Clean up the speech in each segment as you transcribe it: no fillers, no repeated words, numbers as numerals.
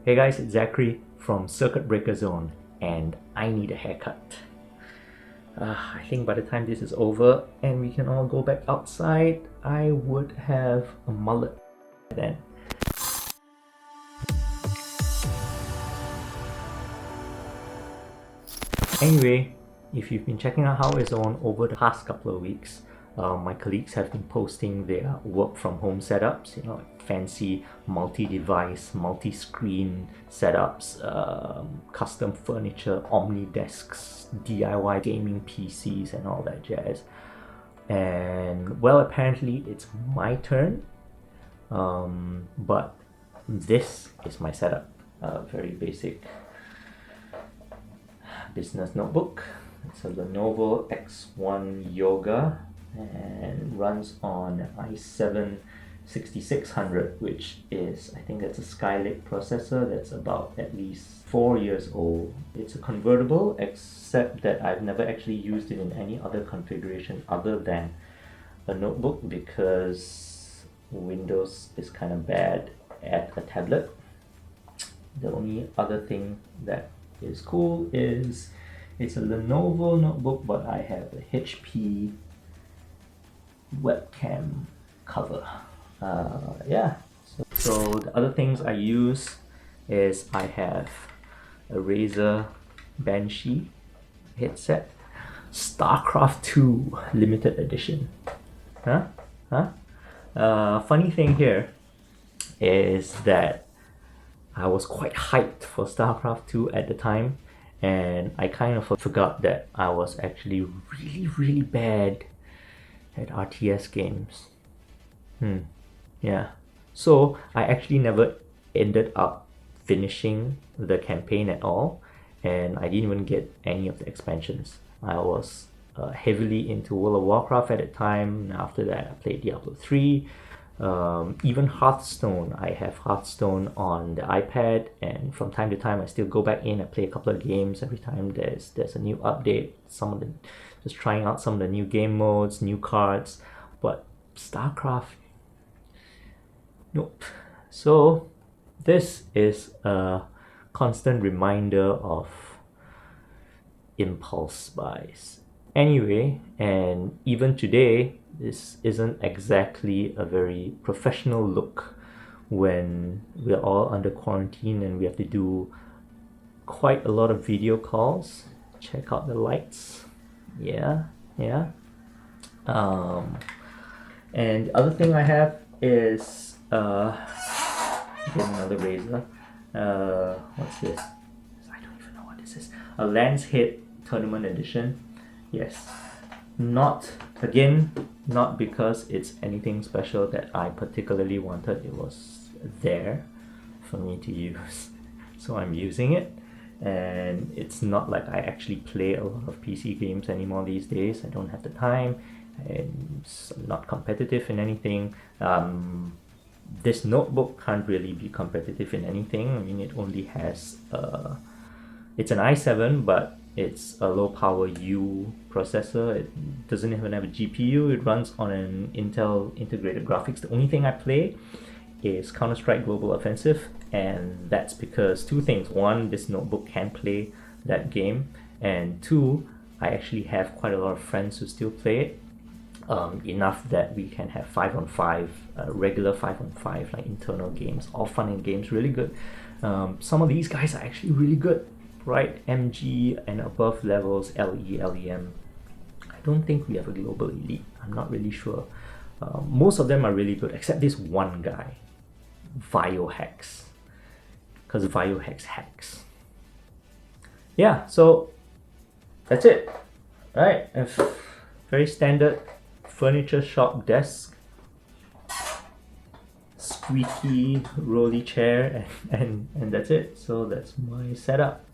Hey guys, it's Zachary from Circuit Breaker Zone, and I need a haircut. I think by the time this is over and we can all go back outside, I would have a mullet then. Anyway, if you've been checking out HardwareZone over the past couple of weeks, my colleagues have been posting their work from home setups, like fancy multi-device, multi-screen setups, custom furniture, omni desks, DIY gaming PCs and all that jazz. And well, apparently it's my turn, but this is my setup. Very basic business notebook. It's a Lenovo X1 Yoga and runs on i7 6600, which is, I think that's a Skylake processor that's about at least 4 years old. It's a convertible, except that I've never actually used it in any other configuration other than a notebook because Windows is kind of bad at a tablet. The only other thing that is cool is it's a Lenovo notebook, but I have a HP webcam cover. So the other things I use is I have a Razer Banshee headset, StarCraft 2 limited edition. Funny thing here is that I was quite hyped for StarCraft 2 at the time, and I kind of forgot that I was actually really bad at RTS games. So I actually never ended up finishing the campaign at all, and I didn't even get any of the expansions. I was heavily into World of Warcraft at the time. After that, I played Diablo 3. Even Hearthstone. I have Hearthstone on the iPad, and from time to time I still go back in and play a couple of games every time there's a new update. Just trying out some of the new game modes, new cards. But StarCraft, nope. So this is a constant reminder of impulse buys. Anyway, and even today, this isn't exactly a very professional look when we're all under quarantine and we have to do quite a lot of video calls. Check out the lights. Yeah. And the other thing I have is another Razer. What's this? I don't even know what this is. A Lance Head Tournament Edition. Yes. Not because it's anything special that I particularly wanted. It was there for me to use, so I'm using it. And it's not like I actually play a lot of PC games anymore these days. I don't have the time, and I'm not competitive in anything. This notebook can't really be competitive in anything. I mean, it only has it's an i7, but it's a low power U processor. It doesn't even have a GPU. It runs on an Intel integrated graphics. The only thing I play is Counter-Strike Global Offensive, and that's because two things. One, this notebook can play that game, and two, I actually have quite a lot of friends who still play it. Enough that we can have 5-on-5, regular 5-on-5, like internal games, all fun and games, really good. Some of these guys are actually really good, right? MG and above levels, LE, LEM. I don't think we have a global elite. I'm not really sure. Most of them are really good, except this one guy, Viohex, because Viohex hacks. Yeah, so that's it. Right, very standard furniture shop desk, squeaky rolly chair, and that's it. So that's my setup.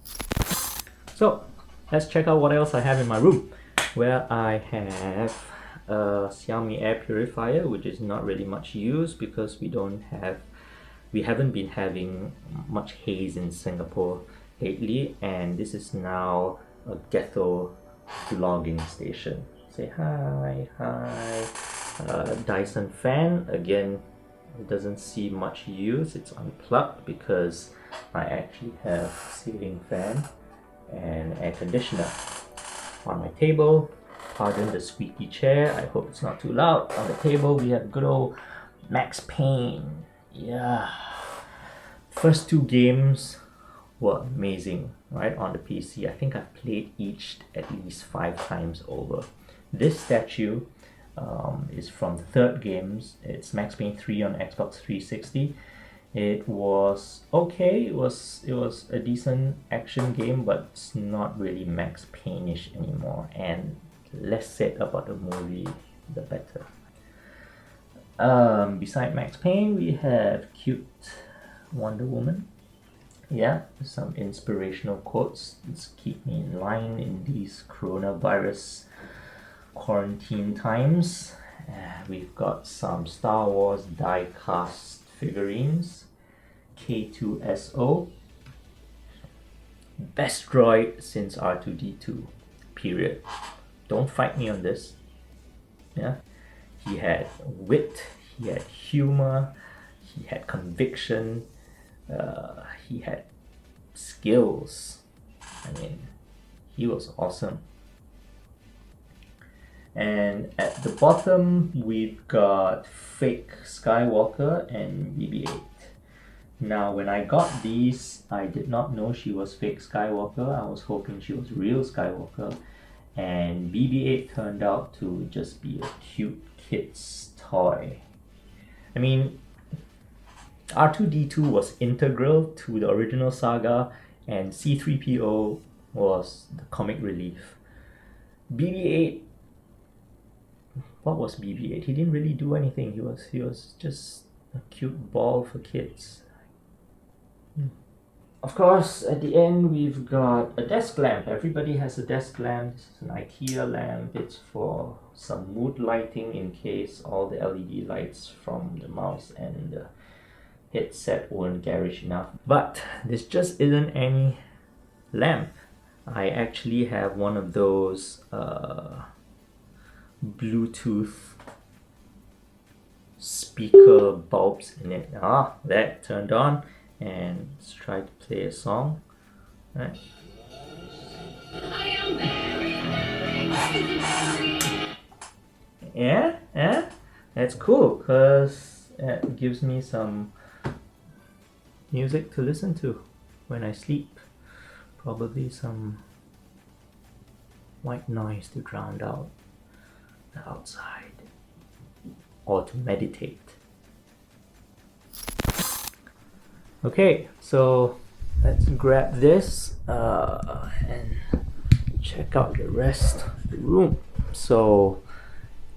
So let's check out what else I have in my room, where I have a Xiaomi air purifier, which is not really much use because we haven't been having much haze in Singapore lately, and this is now a ghetto vlogging station. Say hi. Dyson fan, again, It doesn't see much use. It's unplugged because I actually have ceiling fan and air conditioner on my table. Pardon the squeaky chair, I hope it's not too loud. On the table we have good old Max Payne. Yeah, first two games were amazing, right, on the PC. I think I've played each at least 5 times over. This statue is from the third games. It's Max Payne 3 on Xbox 360. It was okay. It was a decent action game, but it's not really Max Payne-ish anymore. And less said about the movie, the better. Beside Max Payne, we have cute Wonder Woman. Yeah, some inspirational quotes. Let's keep me in line in these coronavirus quarantine times. We've got some Star Wars die-cast figurines. K2SO. Best droid since R2-D2. Period. Don't fight me on this. Yeah, he had wit, he had humor, he had conviction, he had skills. I mean, he was awesome. And at the bottom we've got fake Skywalker and BB-8. Now when I got these, I did not know she was fake Skywalker. I was hoping she was real Skywalker, and BB-8 turned out to just be a cute kid's toy. I mean, R2-D2 was integral to the original saga, and C-3PO was the comic relief. BB-8, what was BB-8? He didn't really do anything. He was just a cute ball for kids. Of course, at the end we've got a desk lamp. Everybody has a desk lamp. This is an IKEA lamp. It's for some mood lighting in case all the LED lights from the mouse and the headset weren't garish enough. But this just isn't any lamp. I actually have one of those Bluetooth speaker bulbs in it. That turned on. And let's try to play a song. Right. Yeah, that's cool because it gives me some music to listen to when I sleep. Probably some white noise to drown out the outside or to meditate. Okay, so let's grab this and check out the rest of the room. So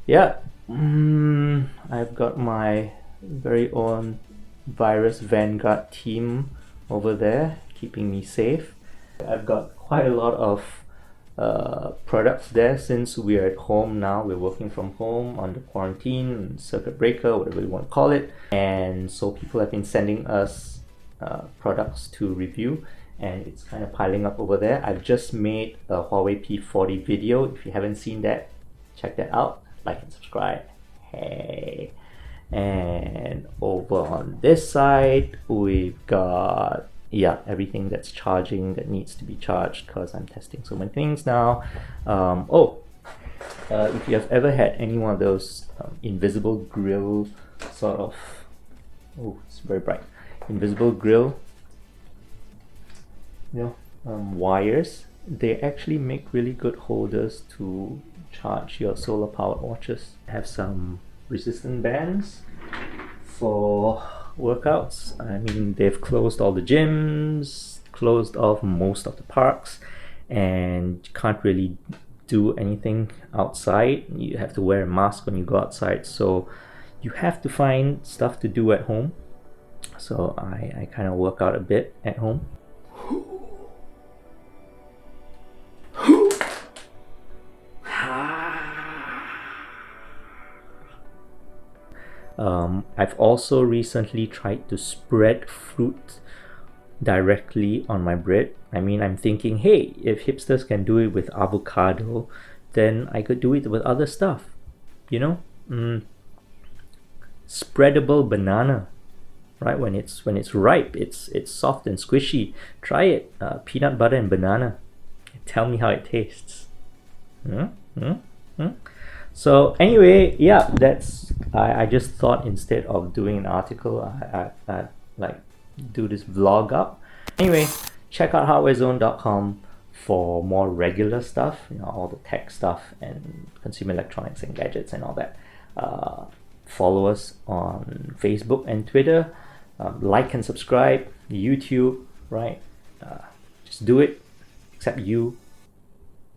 yeah, I've got my very own Virus Vanguard team over there keeping me safe. I've got quite a lot of products there since we're at home now. We're working from home on the quarantine, circuit breaker, whatever you want to call it. And so people have been sending us products to review, and it's kind of piling up over there. I've just made a Huawei P40 video. If you haven't seen that, check that out, like and subscribe. Hey. And over on this side we've got everything that's charging, that needs to be charged, because I'm testing so many things now. If you have ever had any one of those invisible grill sort of, it's very bright, invisible grill wires, they actually make really good holders to charge your solar powered watches. Have some resistant bands for workouts. I mean, they've closed all the gyms, closed off most of the parks, and you can't really do anything outside. You have to wear a mask when you go outside, so you have to find stuff to do at home. So I kind of work out a bit at home. I've also recently tried to spread fruit directly on my bread. I mean, I'm thinking, hey, if hipsters can do it with avocado, then I could do it with other stuff, you know? spreadable banana, right? When it's ripe, it's soft and squishy. Try it. Peanut butter and banana. Tell me how it tastes. So anyway, yeah, that's I just thought instead of doing an article, I like do this vlog up. Anyway, check out hardwarezone.com for more regular stuff, you know, all the tech stuff and consumer electronics and gadgets and all that. Follow us on Facebook and Twitter. Like and subscribe. YouTube, right? Just do it. Except you,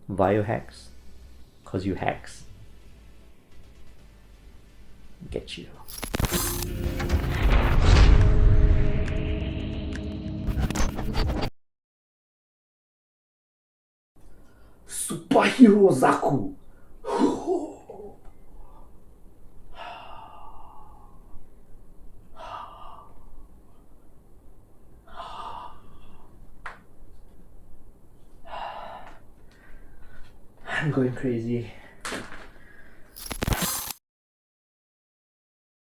biohacks, cause you hacks. Get you. Superhero Zaku. I'm going crazy.